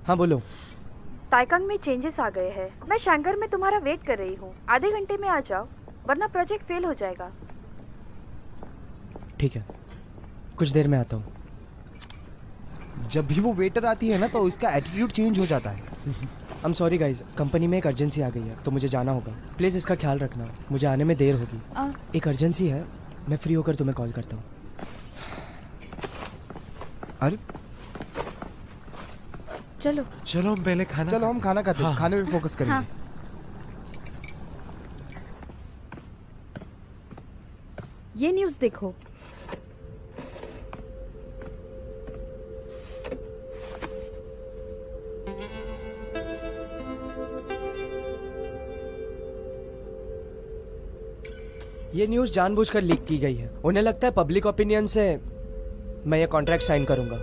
हाँ बोलो। ताइकांग में चेंजेस आ गए हैं। मैं शंकर में तुम्हारा वेट कर रही हूँ। आधे घंटे में आ जाओ, वरना प्रोजेक्ट फेल हो जाएगा। ठीक है, कुछ देर में आता हूँ। जब भी वो वेटर आती है ना तो इसका एटीट्यूड चेंज हो जाता है। I am sorry guys, company में एक अर्जेंसी आ गई है तो मुझे जाना होगा। प्लीज़ इसका ख्याल रखना, मुझे आने में देर होगी। एक अर्जेंसी है, मैं फ्री होकर तुम्हें कॉल करता हूँ। अरे चलो हम पहले खाना चलो हम खाना खाते हैं। हाँ। खाने पे फोकस करेंगे। हाँ। ये न्यूज़ देखो। ये न्यूज़ जानबूझकर लीक की गई है। उन्हें लगता है पब्लिक ओपिनियन से मैं ये कॉन्ट्रैक्ट साइन करूंगा।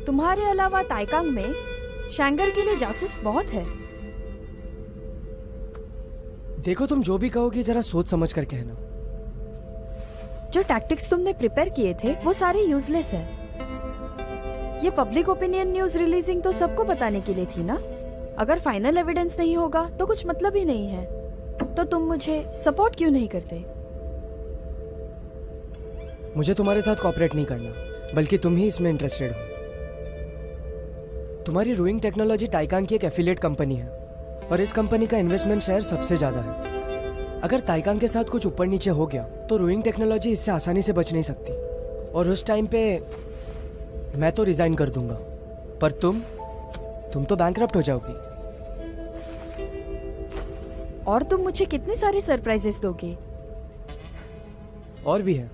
तुम्हारे अलावा ताइकांग में शंकर के लिए जासूस बहुत है। देखो, तुम जो भी कहोगी जरा सोच समझ कर कहना। जो टैक्टिक्स तुमने प्रिपेयर किए थे वो सारे यूजलेस है। ये पब्लिक ओपिनियन न्यूज़ रिलीजिंग तो सबको बताने के लिए थी ना। अगर फाइनल एविडेंस नहीं होगा तो कुछ मतलब ही नहीं है। तो तुम मुझे सपोर्ट क्यों नहीं करते? मुझे तुम्हारे साथ कॉपरेट नहीं करना, बल्कि तुम ही इसमें इंटरेस्टेड हो। तुम्हारी रोइंग टेक्नोलॉजी ताइकांग की एक एफिलिएट कंपनी है और इस कंपनी का इन्वेस्टमेंट शेयर सबसे ज्यादा है। अगर ताइकांग के साथ कुछ ऊपर नीचे हो गया तो रोइंग टेक्नोलॉजी इससे आसानी से बच नहीं सकती। और उस टाइम पे मैं तो रिजाइन कर दूंगा, पर तुम तो बैंकरप्ट हो जाओगी। और तुम मुझे कितने सारे सरप्राइजेस दोगे? और भी है।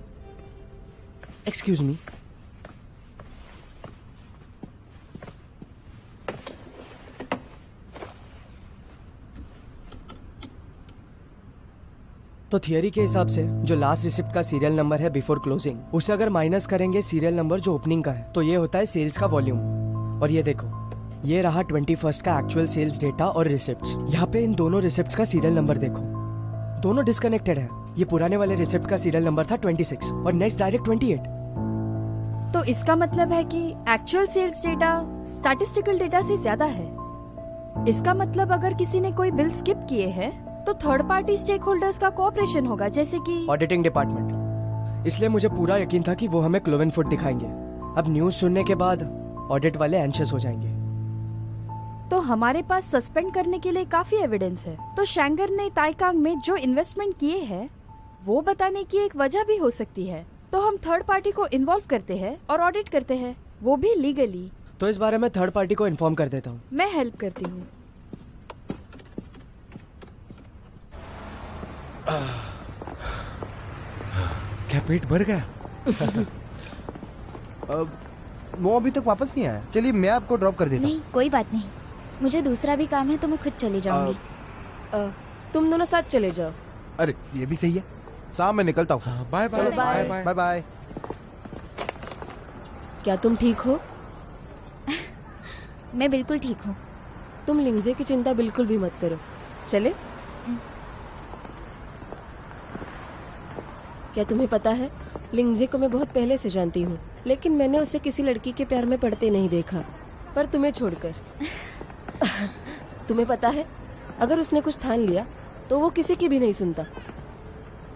Excuse me. तो थियरी के हिसाब से जो लास्ट रिसिप्ट का सीरियल नंबर है बिफोर क्लोजिंग, उसे अगर माइनस करेंगे सीरियल नंबर जो ओपनिंग का है, तो ये होता है सेल्स का वॉल्यूम। और ये देखो, ये रहा 21st का एक्चुअल सेल्स डेटा और रिसिप्ट्स। यहाँ पे इन दोनों रिसिप्ट्स का सीरियल नंबर देखो, दोनों डिस्कनेक्टेड है। ये पुराने वाले रिसिप्ट का सीरियल नंबर था 26 और नेक्स्ट डायरेक्ट 28। तो इसका मतलब है कि actual sales data statistical data से ज्यादा है। इसका मतलब अगर किसी ने कोई बिल स्किप किए हैं तो थर्ड पार्टी स्टेक होल्डर्स का कोऑपरेशन होगा, जैसे कि ऑडिटिंग डिपार्टमेंट। इसलिए मुझे पूरा यकीन था कि वो हमें क्लोवन फुट दिखाएंगे। अब न्यूज सुनने के बाद ऑडिट वाले एंशियस हो जाएंगे। तो हमारे पास सस्पेंड करने के लिए काफी एविडेंस है। तो शंकर ने ताइकांग में जो इन्वेस्टमेंट किए हैं वो बताने की एक वजह भी हो सकती है। तो हम थर्ड पार्टी को इन्वॉल्व करते हैं और ऑडिट करते हैं, वो भी लीगली। तो इस बारे में थर्ड पार्टी को इन्फॉर्म कर देता हूँ। मैं हेल्प करती हूँ। क्या पेट भर गया? वो अभी तक वापस नहीं आया। चलिए मैं आपको ड्रॉप कर देता हूँ। नहीं, कोई बात नहीं। मुझे दूसरा भी काम है तो मैं खुद चली जाऊंगी। तुम दोनों साथ चले जाओ। अरे ये भी सही है। शाम में निकलता हूँ। Bye bye bye bye. Bye bye. क्या तुम ठीक हो? मैं बिल्कुल ठीक हूँ। तुम लिंजे की चिंता बिल्कुल भी मत करो। चले? क्या तुम्हें पता है, लिंजे को मैं बहुत पहले से जानती हूँ, लेकिन मैंने उसे किसी लड़की के प्यार में पड़ते नहीं देखा, पर तुम्हें छोड़कर। तुम्हें पता है, अगर उसने कुछ ठान लिया तो वो किसी की भी नहीं सुनता।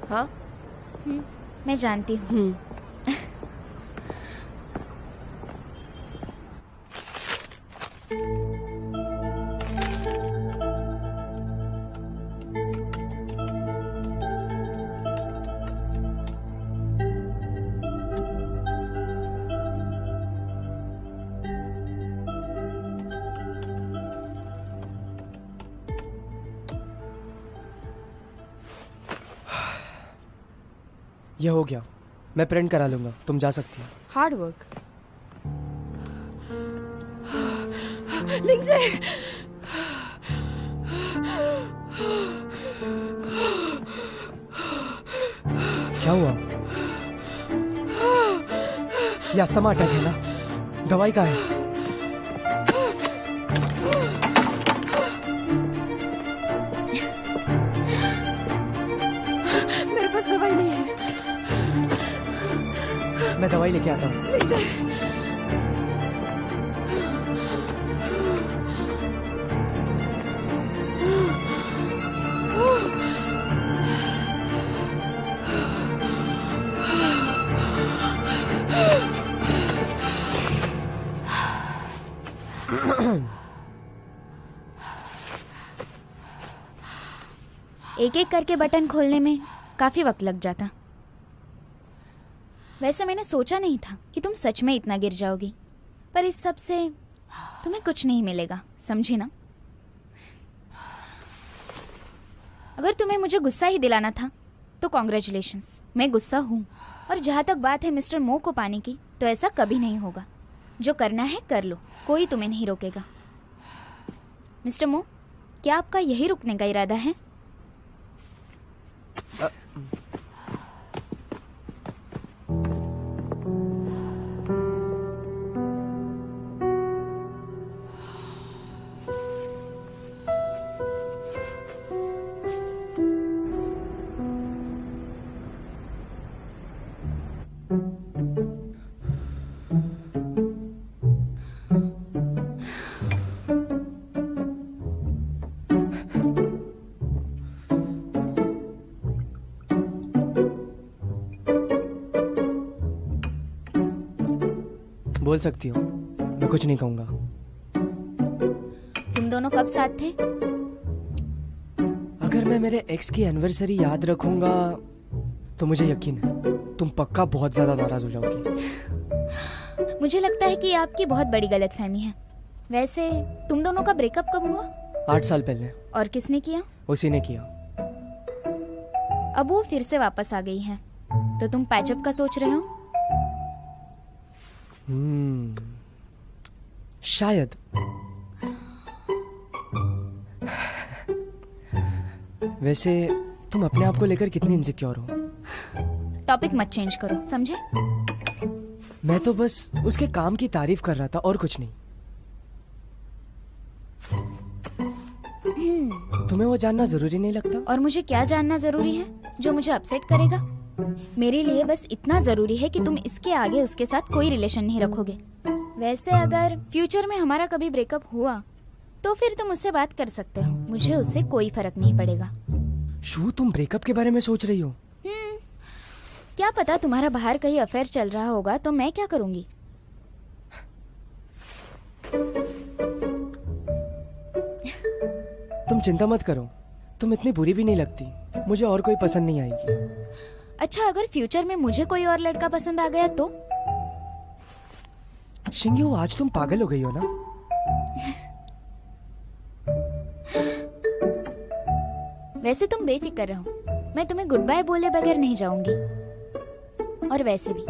हाँ, मैं जानती हूँ। ये हो गया, मैं प्रिंट करा लूंगा, तुम जा सकती हो। Hard work. लिंजे! क्या हुआ? ये अस्थमा अटैक है ना? दवाई का है? मेरे पास दवाई नहीं है। मैं दवाई लेके आता हूँ। एक एक करके बटन खोलने में काफी वक्त लग जाता। वैसे मैंने सोचा नहीं था कि तुम सच में इतना गिर जाओगी, पर इस सब से तुम्हें कुछ नहीं मिलेगा, समझी ना? अगर तुम्हें मुझे गुस्सा ही दिलाना था तो कॉन्ग्रेचुलेशंस, मैं गुस्सा हूँ। और जहाँ तक बात है मिस्टर मो को पाने की, तो ऐसा कभी नहीं होगा। जो करना है कर लो, कोई तुम्हें नहीं रोकेगा। मिस्टर मो, क्या आपका यही रुकने का इरादा है? बोल सकती हो, मैं कुछ नहीं कहूंगा। तुम दोनों कब साथ थे? अगर मैं मेरे एक्स की एनिवर्सरी याद रखूंगा तो मुझे यकीन है तुम पक्का बहुत ज्यादा नाराज हो जाओगी। मुझे लगता है कि ये आपकी बहुत बड़ी गलतफहमी है। वैसे तुम दोनों का ब्रेकअप कब हुआ? 8 साल पहले। और किसने किया? उसी ने किया। अब वो फिर से वापस आ गई है, तो तुम पैचअप का सोच रहे हो? शायद। वैसे तुम अपने आप को लेकर कितनी इनसिक्योर हो? टॉपिक मत चेंज करो, समझे? मैं तो बस उसके काम की तारीफ कर रहा था और कुछ नहीं। तुम्हें वो जानना जरूरी नहीं लगता? और मुझे क्या जानना जरूरी है जो मुझे अपसेट करेगा? मेरे लिए बस इतना जरूरी है कि तुम इसके आगे उसके साथ कोई रिलेशन नहीं रखोगे। वैसे अगर फ्यूचर में हमारा कभी ब्रेकअप हुआ तो फिर तुम उससे बात कर सकते हो, मुझे उससे कोई फर्क नहीं पड़ेगा। शू, तुम ब्रेकअप के बारे में सोच रही हो? क्या पता तुम्हारा बाहर कहीं अफेयर चल रहा होगा, तो मैं क्या करूंगी? तुम चिंता मत करो, तुम इतनी बुरी भी नहीं लगती। मुझे और कोई पसंद नहीं आएगी। अच्छा, अगर फ्यूचर में मुझे कोई और लड़का पसंद आ गया तो? शिंग्यू, आज तुम पागल हो गई हो ना? वैसे तुम बेफिक्र रहो, मैं तुम्हें गुड बाय बोले बगैर नहीं जाऊंगी। और वैसे भी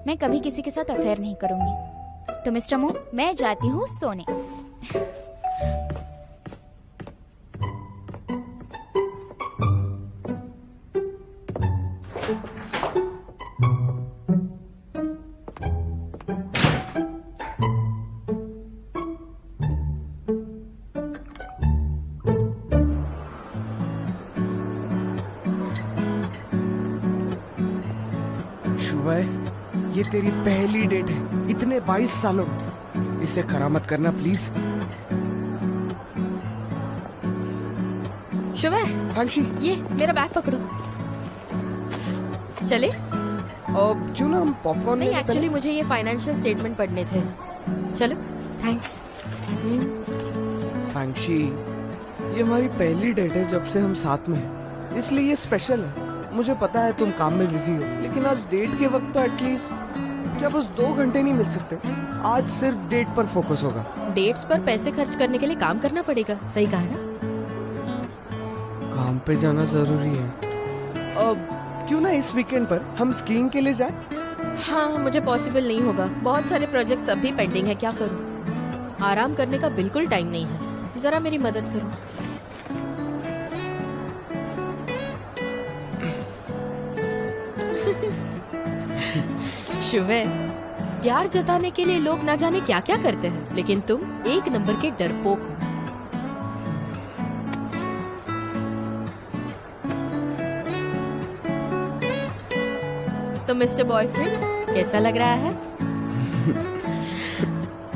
मैं कभी किसी के साथ अफेयर नहीं करूंगी। तो मिस्टर मो, मैं जाती हूँ सोने। ये तेरी पहली डेट है इतने 22 सालों में, इसे खरा मत करना प्लीज। शुभा, फांक्षी, ये मेरा बैग पकड़ो। चले? क्यों ना हम पॉपकॉर्न? नहीं, एक्चुअली मुझे ये फाइनेंशियल स्टेटमेंट पढ़ने थे। चलो, थैंक्स। फांक्षी, ये हमारी पहली डेट है जब से हम साथ में हैं, इसलिए ये स्पेशल है। मुझे पता है तुम काम में बिजी हो, लेकिन आज डेट के वक्त तो एटलीस्ट क्या बस 2 घंटे नहीं मिल सकते? आज सिर्फ डेट पर फोकस होगा। डेट्स पर पैसे खर्च करने के लिए काम करना पड़ेगा, सही कहा ना? काम पे जाना जरूरी है। अब क्यों ना इस वीकेंड पर हम स्कीइंग के लिए जाएं? हाँ, मुझे पॉसिबल नहीं होगा। बहुत सारे प्रोजेक्ट्स अभी पेंडिंग है, क्या करूँ? आराम करने का बिल्कुल टाइम नहीं है। जरा मेरी मदद करो। शुभे, प्यार जताने के लिए लोग ना जाने क्या क्या करते हैं, लेकिन तुम एक नंबर के डरपोक हो। तो मिस्टर बॉयफ्रेंड, कैसा लग रहा है?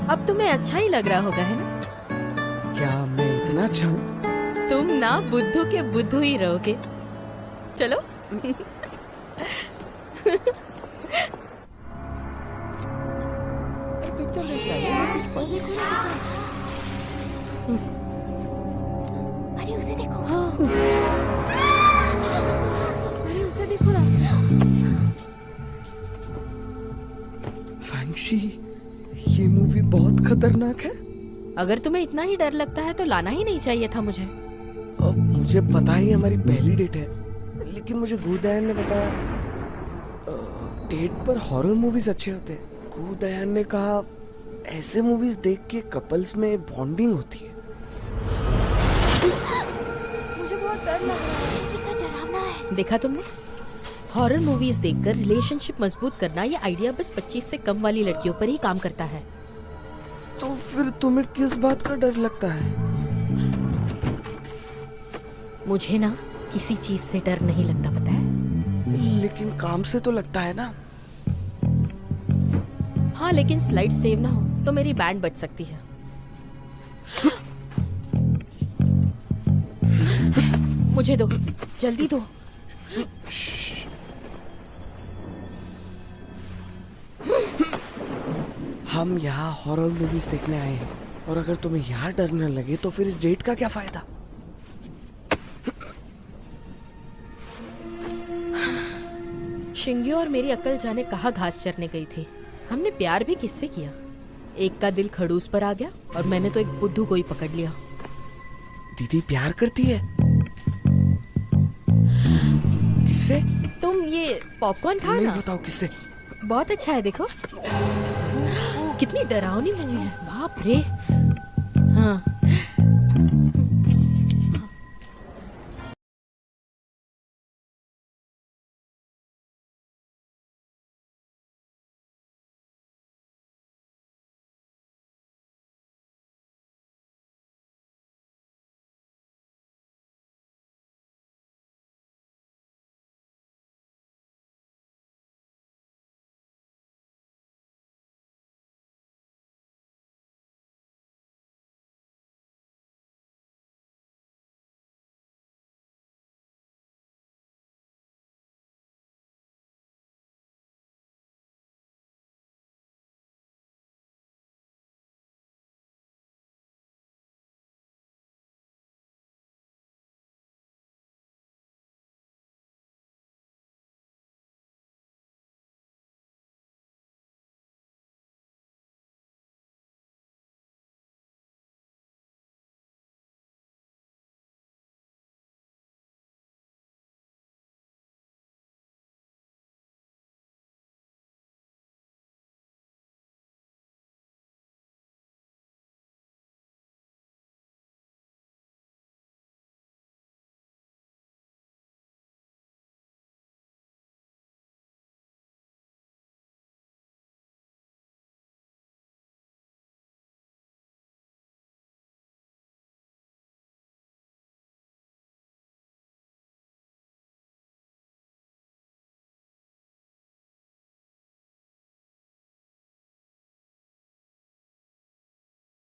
अब तुम्हें अच्छा ही लग रहा होगा, है ना? क्या मैं इतना अच्छा हूँ? तुम ना बुद्धू के बुद्धू ही रहोगे। चलो। अरे उसे देखो। हाँ। अरे उसे देखो ना। फैंगशी, ये मूवी बहुत खतरनाक है। अगर तुम्हें इतना ही डर लगता है तो लाना ही नहीं चाहिए था मुझे। अब मुझे पता ही हमारी पहली डेट है, लेकिन मुझे गु दयान ने बताया डेट पर हॉरर मूवीज अच्छे होते हैं। गु दयान ने कहा ऐसे मूवीज देख के कपल्स में बॉन्डिंग होती है। मुझे बहुत डर लग रहा है। कितना डरावना है। देखा तुमने, हॉरर मूवीज देखकर रिलेशनशिप मजबूत करना ये आइडिया बस 25 से कम वाली लड़कियों पर ही काम करता है। तो फिर तुम्हें किस बात का डर लगता है? मुझे ना किसी चीज से डर नहीं लगता, पता है। लेकिन काम से तो लगता है ना। हाँ, लेकिन स्लाइड सेव ना हो तो मेरी बैंड बच सकती है। मुझे दो, जल्दी दो। हम यहाँ हॉरर मूवीज देखने आए हैं, और अगर तुम्हें यहाँ डर न लगे तो फिर इस डेट का क्या फायदा? शिंगी और मेरी अक्ल जाने कहाँ घास चरने गई थी। हमने प्यार भी किससे किया। एक का दिल खड़ूस पर आ गया और मैंने तो एक बुद्धू को ही पकड़ लिया। दीदी प्यार करती है? किससे? तुम ये पॉपकॉर्न खाओ नहीं ना, बताओ किससे। बहुत अच्छा है। देखो कितनी डरावनी मूवी है, बाप रे। हाँ,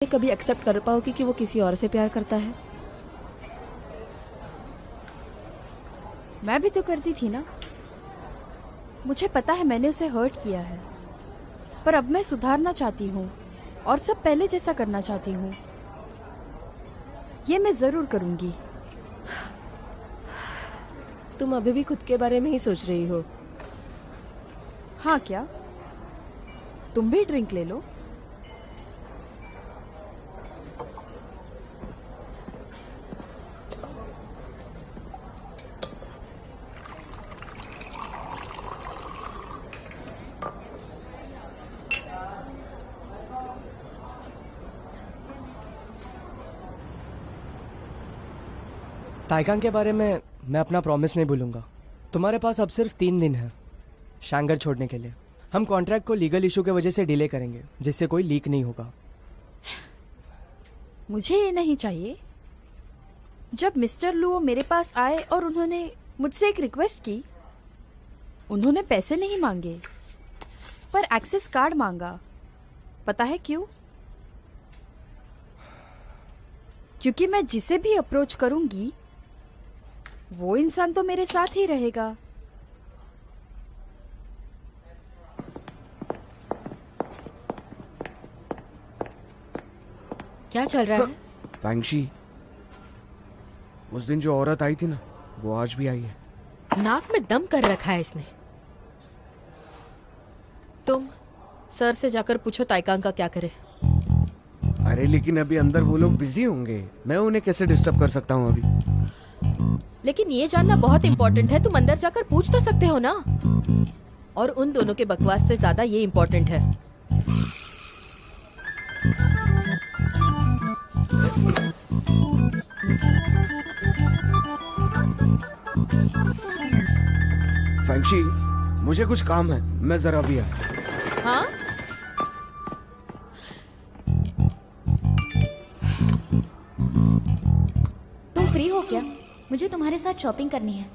कभी एक्सेप्ट कर पाओगी कि वो किसी और से प्यार करता है? मैं भी तो करती थी ना। मुझे पता है मैंने उसे हर्ट किया है, पर अब मैं सुधारना चाहती हूँ और सब पहले जैसा करना चाहती हूँ। ये मैं जरूर करूंगी। तुम अभी भी खुद के बारे में ही सोच रही हो? हाँ, क्या तुम भी ड्रिंक ले लो। ताइकांग के बारे में मैं अपना प्रॉमिस नहीं भूलूंगा। तुम्हारे पास अब सिर्फ 3 दिन है शैंगर छोड़ने के लिए। हम कॉन्ट्रैक्ट को लीगल इशू के वजह से डिले करेंगे, जिससे कोई लीक नहीं होगा। मुझे ये नहीं चाहिए। जब मिस्टर लुओ मेरे पास आए और उन्होंने मुझसे एक रिक्वेस्ट की, उन्होंने पैसे नहीं मांगे पर एक्सेस कार्ड मांगा। पता है क्यों? क्योंकि मैं जिसे भी अप्रोच करूंगी वो इंसान तो मेरे साथ ही रहेगा। क्या चल रहा है? फैंगशी, उस दिन जो औरत आई थी ना, वो आज भी आई है। नाक में दम कर रखा है इसने। तुम सर से जाकर पूछो ताइकांग का क्या करे। अरे लेकिन अभी अंदर वो लोग बिजी होंगे, मैं उन्हें कैसे डिस्टर्ब कर सकता हूँ अभी? लेकिन ये जानना बहुत इंपॉर्टेंट है, तुम अंदर जाकर पूछ तो सकते हो ना। और उन दोनों के बकवास से ज्यादा ये इंपॉर्टेंट है। फैंगशी, मुझे कुछ काम है, मैं जरा भी आया। हाँ? तुम फ्री हो क्या? मुझे तुम्हारे साथ शॉपिंग करनी है।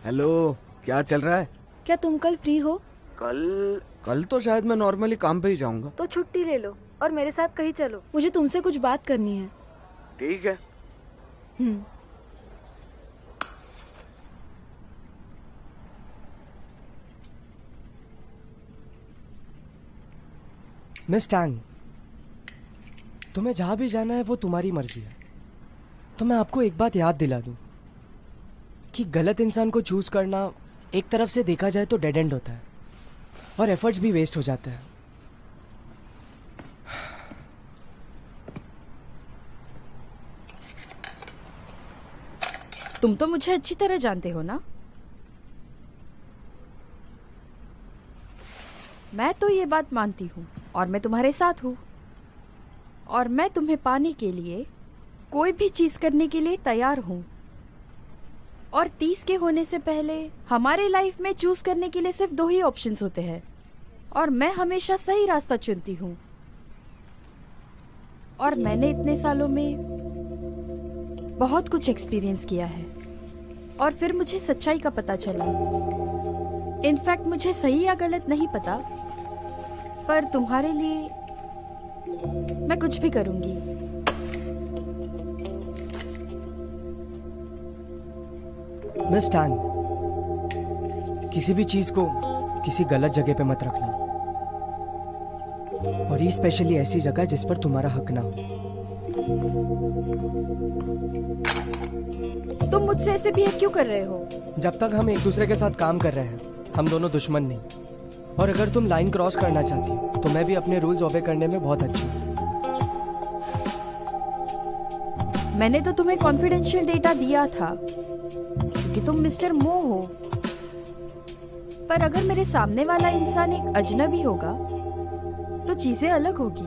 हेलो, क्या चल रहा है? क्या तुम कल फ्री हो? कल तो शायद मैं नॉर्मली काम पे ही जाऊंगा। तो छुट्टी ले लो और मेरे साथ कहीं चलो, मुझे तुमसे कुछ बात करनी है। ठीक है। मिस टैंग, तुम्हें जहां भी जाना है वो तुम्हारी मर्जी है। तो मैं आपको एक बात याद दिला दूं कि गलत इंसान को चूज करना एक तरफ से देखा जाए तो डेड एंड होता है और एफर्ट्स भी वेस्ट हो जाते हैं। तुम तो मुझे अच्छी तरह जानते हो ना। मैं तो ये बात मानती हूँ और मैं तुम्हारे साथ हूँ और मैं तुम्हें पाने के लिए कोई भी चीज करने के लिए तैयार हूँ। और 30 के होने से पहले हमारे लाइफ में चूज करने के लिए सिर्फ 2 ही ऑप्शंस होते हैं और मैं हमेशा सही रास्ता चुनती हूँ। और मैंने इतने सालों में बहुत कुछ एक्सपीरियंस किया है और फिर मुझे सच्चाई का पता चला। इनफैक्ट मुझे सही या गलत नहीं पता, पर तुम्हारे लिए मैं कुछ भी करूंगी। मिस टैंग, किसी भी चीज को किसी गलत जगह पे मत रखना, और ये स्पेशली ऐसी जगह जिस पर तुम्हारा हक ना हो। तुम मुझसे ऐसे बिहेव क्यों कर रहे हो? जब तक हम एक दूसरे के साथ काम कर रहे हैं हम दोनों दुश्मन नहीं। और अगर तुम लाइन क्रॉस करना चाहती हो तो मैं भी अपने रूल्स ओबे करने में बहुत अच्छी हूँ। मैंने तो तुम्हें कॉन्फिडेंशियल डेटा दिया था क्योंकि तुम मिस्टर मो हो, पर अगर मेरे सामने वाला इंसान एक अजनबी होगा तो चीजें अलग होगी।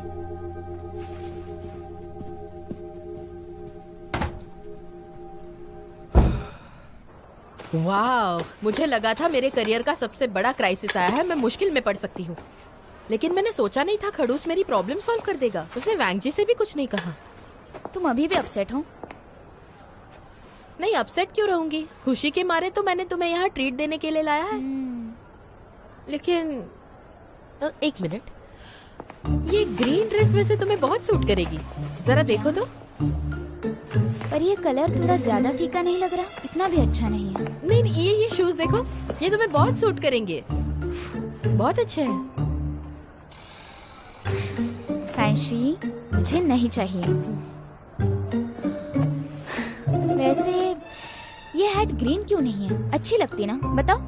वाह, मुझे लगा था मेरे करियर का सबसे बड़ा क्राइसिस आया है, मैं मुश्किल में पड़ सकती हूँ। लेकिन मैंने सोचा नहीं था खड़ूस मेरी प्रॉब्लम सॉल्व कर देगा। उसने वैंग जी से भी कुछ नहीं कहा। तुम अभी भी अपसेट हो? नहीं, अपसेट क्यों रहूंगी? खुशी के मारे तो मैंने तुम्हें यहाँ ट्रीट देने के लिए लाया है। लेकिन एक मिनट, ये ग्रीन ड्रेस वैसे तुम्हें बहुत सूट करेगी, जरा देखो तो। पर ये कलर थोड़ा ज्यादा फीका नहीं लग रहा? इतना भी अच्छा नहीं है। नहीं, ये शूज देखो, ये तुम्हें बहुत सूट करेंगे, बहुत अच्छे हैं। फैंसी मुझे नहीं चाहिए। वैसे ये हैट ग्रीन क्यों नहीं है? अच्छी लगती ना, बताओ।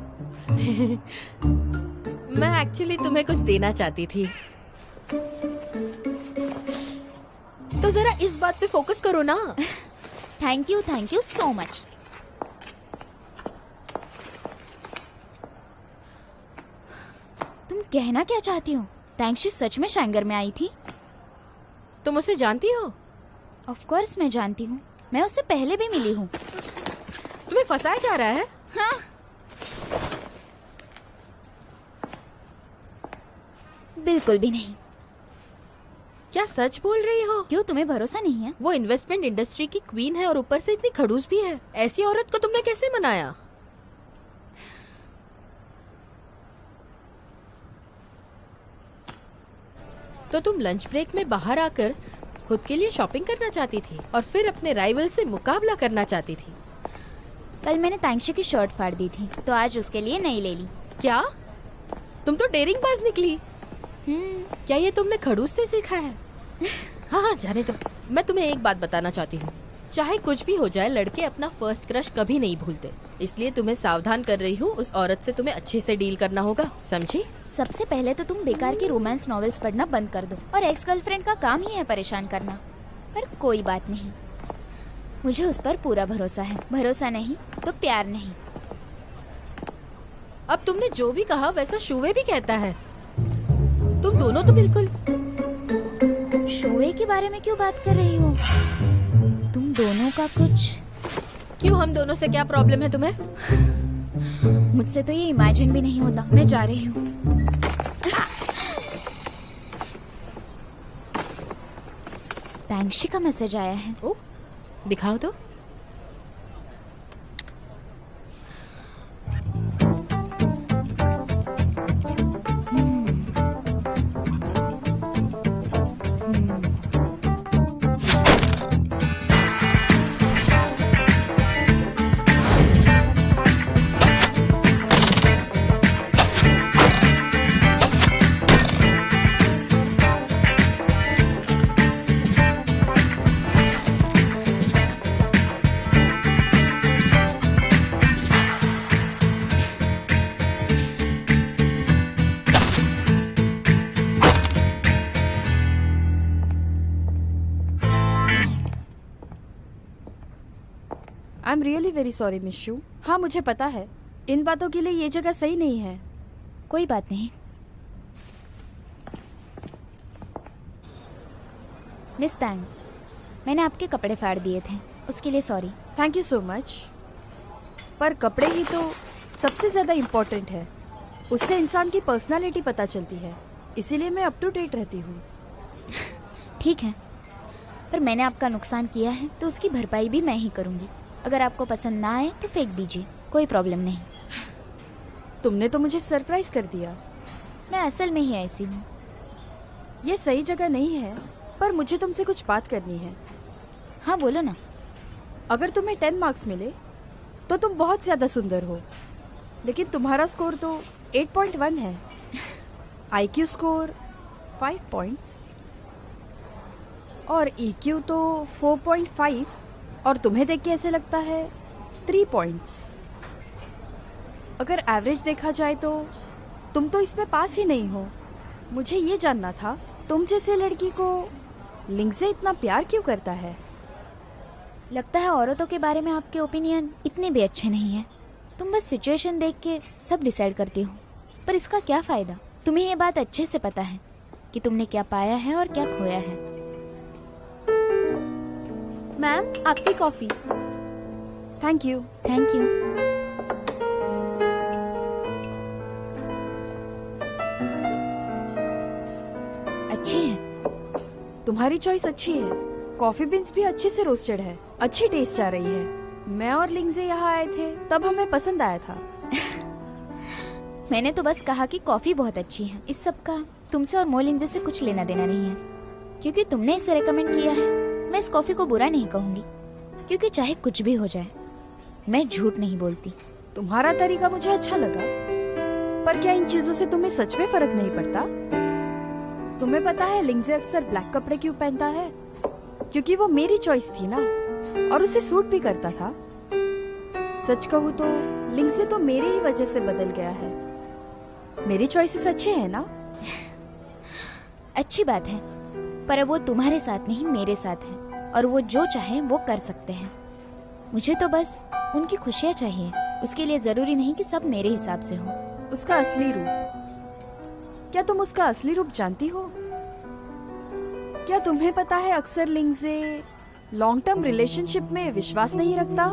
मैं एक्चुअली तुम्हें कुछ देना चाहती थी, तो जरा इस बात पे फोकस करो ना। Thank you so much. तुम कहना क्या चाहती हो? तांगशी सच में शैंगर में आई थी? तुम उसे जानती हो? ऑफ कोर्स मैं जानती हूँ, मैं उससे पहले भी मिली हूँ। तुम्हें फंसाया जा रहा है? हाँ। बिल्कुल भी नहीं। क्या सच बोल रही हो? क्यों, तुम्हें भरोसा नहीं है? वो इन्वेस्टमेंट इंडस्ट्री की क्वीन है और ऊपर से इतनी खड़ूस भी है। ऐसी औरत को तुमने कैसे मनाया? तो तुम लंच ब्रेक में बाहर आकर खुद के लिए शॉपिंग करना चाहती थी और फिर अपने राइवल से मुकाबला करना चाहती थी। कल मैंने तांगशी की शर्ट फाड़ दी थी तो आज उसके लिए नई ले ली। क्या? तुम तो डेरिंग बाज निकली। क्या ये तुमने खड़ूस से सीखा है? हाँ हाँ जाने दो। मैं तुम्हें एक बात बताना चाहती हूँ, चाहे कुछ भी हो जाए लड़के अपना फर्स्ट क्रश कभी नहीं भूलते। इसलिए तुम्हें सावधान कर रही हूँ, उस औरत से तुम्हें अच्छे से डील करना होगा, समझी? सबसे पहले तो तुम बेकार की रोमांस नॉवेल्स पढ़ना बंद कर दो, और एक्स गर्लफ्रेंड का काम ही है परेशान करना। पर कोई बात नहीं, मुझे उस पर पूरा भरोसा है। भरोसा नहीं तो प्यार नहीं। अब तुमने जो भी कहा वैसा शुवे भी कहता है। तुम दोनों तो बिल्कुल। शोवे के बारे में क्यों बात कर रही हो? तुम दोनों का कुछ। क्यों, हम दोनों से क्या प्रॉब्लम है तुम्हें? मुझसे तो ये इमेजिन भी नहीं होता। मैं जा रही हूँ। तांक्षी का मैसेज आया है। ओ, दिखाओ तो। I am really very sorry miss शू। हाँ मुझे पता है, इन बातों के लिए ये जगह सही नहीं है। कोई बात नहीं। मिस तैंग, मैंने आपके कपड़े फाड़ दिए थे, उसके लिए sorry. Thank you so much. पर कपड़े ही तो सबसे ज़्यादा इम्पोर्टेंट है, उससे इंसान की पर्सनालिटी पता चलती है, इसीलिए मैं अप टू डेट रहती हूँ। ठीक है, पर मैंने आपका नुकसान किया है तो उसकी भरपाई भी मैं ही करूँगी। अगर आपको पसंद ना आए तो फेंक दीजिए, कोई प्रॉब्लम नहीं। तुमने तो मुझे सरप्राइज कर दिया। मैं असल में ही ऐसी हूँ। ये सही जगह नहीं है, पर मुझे तुमसे कुछ बात करनी है। हाँ बोलो ना। अगर तुम्हें 10 मार्क्स मिले तो तुम बहुत ज़्यादा सुंदर हो, लेकिन तुम्हारा स्कोर तो 8.1 है। IQ स्कोर 5 पॉइंट्स और EQ तो 4.5, और तुम्हें देख के ऐसे लगता है 3 पॉइंट्स। अगर एवरेज देखा जाए तो तुम तो इसमें पास ही नहीं हो। मुझे ये जानना था, तुम जैसे लड़की को लिंगजे इतना प्यार क्यों करता है? लगता है औरतों के बारे में आपके ओपिनियन इतने भी अच्छे नहीं हैं। तुम बस सिचुएशन देख के सब डिसाइड करती हो, पर इसका क्या फ़ायदा? तुम्हें ये बात अच्छे से पता है कि तुमने क्या पाया है और क्या खोया है। मैम आपकी coffee. Thank you. Thank you. अच्छी है। तुम्हारी चॉइस अच्छी है। कॉफी बीन्स भी अच्छे से रोस्टेड है, अच्छी टेस्ट आ रही है। मैं और लिंगजे यहाँ आए थे तब हमें पसंद आया था। मैंने तो बस कहा कि कॉफी बहुत अच्छी है। इस सब का तुमसे और मोलिंजे से कुछ लेना देना नहीं है, क्योंकि तुमने इसे रेकमेंड किया है। मैं इस कॉफी को बुरा नहीं कहूंगी, क्योंकि चाहे कुछ भी हो जाए मैं झूठ नहीं बोलती। तुम्हारा तरीका मुझे अच्छा लगा, पर क्या इन चीजों से तुम्हें सच में फर्क नहीं पड़ता? तुम्हें पता है लिंगजे अक्सर ब्लैक कपड़े क्यों पहनता है? क्योंकि वो मेरी चॉइस थी ना, और उसे सूट भी करता था। सच कहूँ तो लिंगजे तो मेरी ही वजह से बदल गया है। मेरी चॉइसेस अच्छे हैं ना? अच्छी बात है, पर अब वो तुम्हारे साथ नहीं मेरे साथ है, और वो जो चाहे वो कर सकते हैं। मुझे तो बस उनकी खुशियाँ चाहिए, उसके लिए जरूरी नहीं कि सब मेरे हिसाब से हो। उसका असली रूप, क्या तुम उसका असली रूप जानती हो? क्या तुम्हें पता है अक्सर लिंगजे लॉन्ग टर्म रिलेशनशिप में विश्वास नहीं रखता?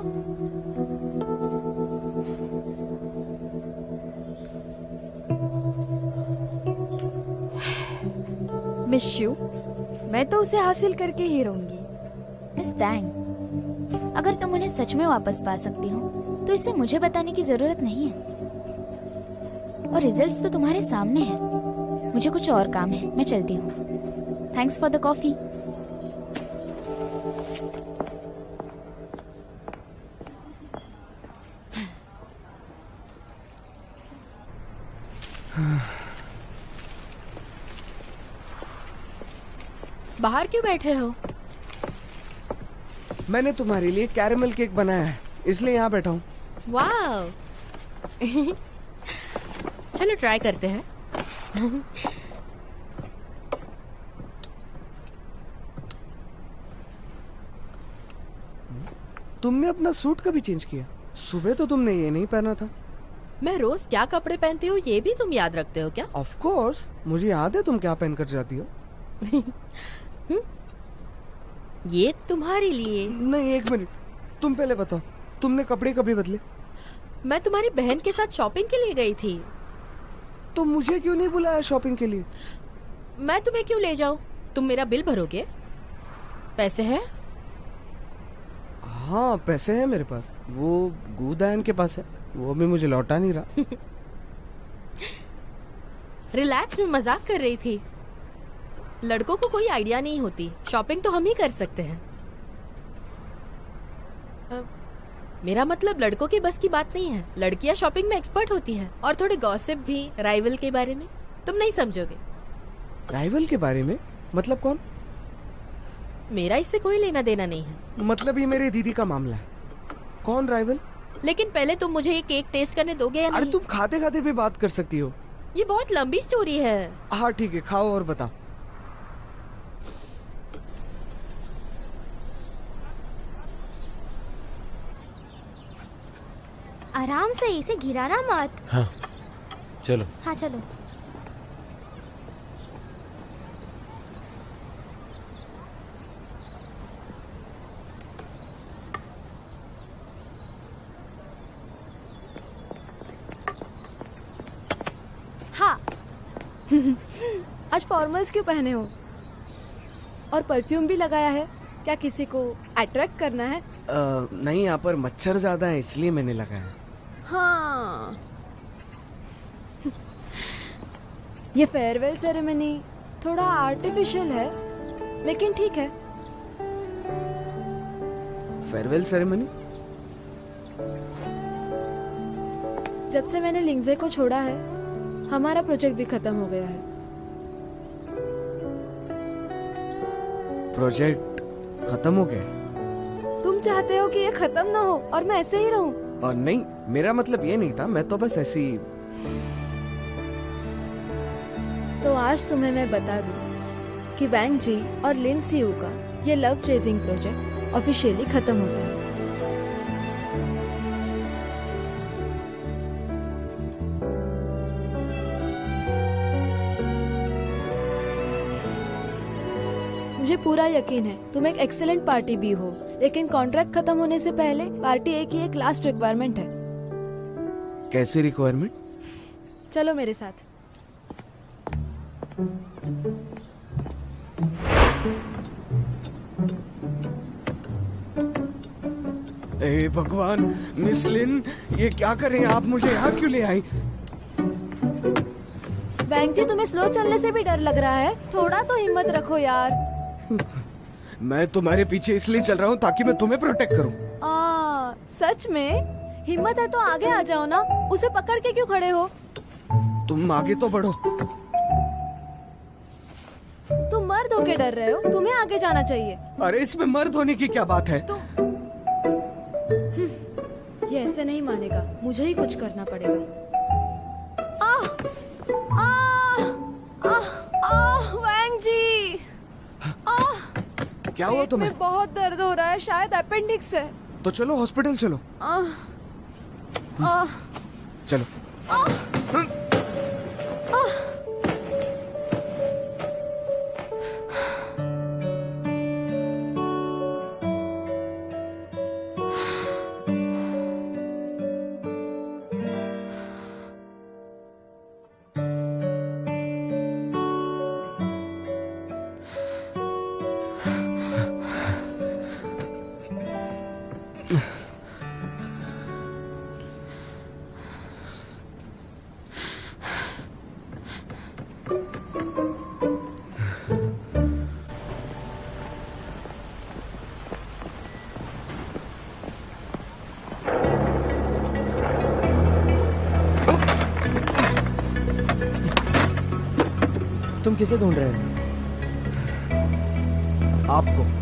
मिस यू, मैं तो उसे हासिल करके ही रहूंगी। मिस तैंग, अगर तुम उन्हें सच में वापस पा सकती हो तो इसे मुझे बताने की जरूरत नहीं है, और रिजल्ट्स तो तुम्हारे सामने हैं। मुझे कुछ और काम है, मैं चलती हूँ। Thanks for the coffee. बाहर क्यों बैठे हो? मैंने तुम्हारे लिए कैरेमल केक बनाया है, इसलिए यहाँ बैठा हूँ। वाह। चलो ट्राई करते हैं। तुमने अपना सूट कभी चेंज किया? सुबह तो तुमने ये नहीं पहना था। मैं रोज क्या कपड़े पहनती हूँ ये भी तुम याद रखते हो क्या? ऑफ कोर्स, मुझे याद है तुम क्या पहन कर जाती हो। ये तुम्हारे लिए। नहीं, एक मिनट, तुम पहले बताओ, तुमने कपड़े कभी बदले? मैं तुम्हारी बहन के साथ शॉपिंग के लिए गई थी। तो मुझे क्यों नहीं बुलाया शॉपिंग के लिए? मैं तुम्हें क्यों ले जाऊं? तुम मेरा बिल भरोगे? पैसे हैं? हाँ, पैसे हैं मेरे पास। वो गुदायन के पास है, वो भी मुझे लौटा नहीं रहा। रिलैक्स में मजाक कर रही थी। लड़कों को कोई आइडिया नहीं होती, शॉपिंग तो हम ही कर सकते हैं। मेरा मतलब लड़कों के बस की बात नहीं है। लड़कियां शॉपिंग में एक्सपर्ट होती हैं और थोड़े गॉसिप भी राइवल के बारे में। तुम नहीं समझोगे। राइवल के बारे में? मतलब कौन? मेरा इससे कोई लेना देना नहीं है। मतलब ये मेरे दीदी का मामला है। कौन राइवल? लेकिन पहले तुम मुझे ये केक टेस्ट करने दोगे या अरे नहीं? तुम खाते खाते भी बात कर सकती हो। ये बहुत लंबी स्टोरी है। हाँ ठीक है, खाओ और बताओ। आराम से, इसे गिराना मत। हाँ चलो। हाँ चलो। हाँ। आज फॉर्मल्स क्यों पहने हो? और परफ्यूम भी लगाया है, क्या किसी को अट्रैक्ट करना है? नहीं, यहाँ पर मच्छर ज्यादा है इसलिए मैंने लगाया। हाँ। ये फेयरवेल सेरेमनी थोड़ा आर्टिफिशियल है, लेकिन ठीक है। Farewell ceremony? जब से मैंने लिंगजे को छोड़ा है, हमारा प्रोजेक्ट भी खत्म हो गया है। प्रोजेक्ट खत्म हो गया? तुम चाहते हो कि ये खत्म ना हो और मैं ऐसे ही रहूं? और नहीं, मेरा मतलब ये नहीं था, मैं तो बस ऐसी। तो आज तुम्हें मैं बता दूं कि वैंग जी और लिन सियू का ये लव चेजिंग प्रोजेक्ट ऑफिशियली खत्म होता है। मुझे पूरा यकीन है तुम एक एक्सीलेंट पार्टी भी हो, लेकिन कॉन्ट्रैक्ट खत्म होने से पहले पार्टी एक ही एक लास्ट रिक्वायरमेंट है। कैसी रिक्वायरमेंट? चलो मेरे साथ। ए भगवान, मिस लिन, ये क्या कर रहे हैं आप? मुझे यहाँ क्यों ले आई? वैंग जी, तुम्हें स्लो चलने से भी डर लग रहा है? थोड़ा तो हिम्मत रखो यार। मैं तुम्हारे पीछे इसलिए चल रहा हूँ ताकि मैं तुम्हें प्रोटेक्ट करूँ। सच में? हिम्मत है तो आगे आ जाओ ना, उसे पकड़ के क्यों खड़े हो? तुम आगे तो बढ़ो। तुम मर्द होके डर रहे हो, तुम्हें आगे जाना चाहिए। अरे इसमें मर्द होने की क्या बात है? ये ऐसे नहीं मानेगा, मुझे ही कुछ करना पड़ेगा। वैंग जी, क्या हुआ तुम्हें? में बहुत दर्द हो रहा है, शायद अपेंडिक्स है। तो चलो हॉस्पिटल चलो। चलो। तुम किसे ढूंढ रहे हो? आपको